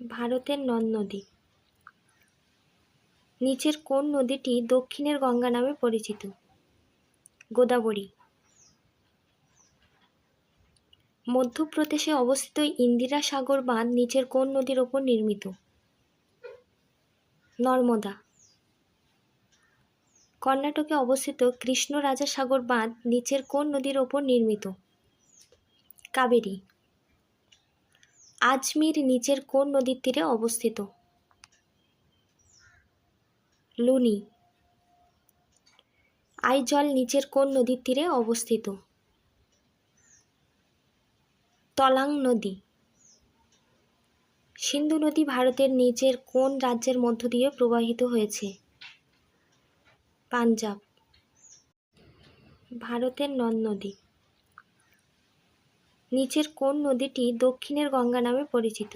ভারতের নদ নদী। নিচের কোন নদীটি দক্ষিণের গঙ্গা নামে পরিচিত? গোদাবরী। মধ্যপ্রদেশে অবস্থিত ইন্দিরা সাগর বাঁধ নিচের কোন নদীর ওপর নির্মিত? নর্মদা। কর্ণাটকে অবস্থিত কৃষ্ণরাজা সাগর বাঁধ নিচের কোন নদীর ওপর নির্মিত? কাবেরী। আজমির নিচের কোন নদীর তীরে অবস্থিত? লুনি। আইজল নিচের কোন নদীর তীরে অবস্থিত? তলাং নদী। সিন্ধু নদী ভারতের নিচের কোন রাজ্যের মধ্য দিয়ে প্রবাহিত হয়েছে? পাঞ্জাব। ভারতের নদ নদী। নিচের কোন নদীটি দক্ষিণের গঙ্গা নামে পরিচিত?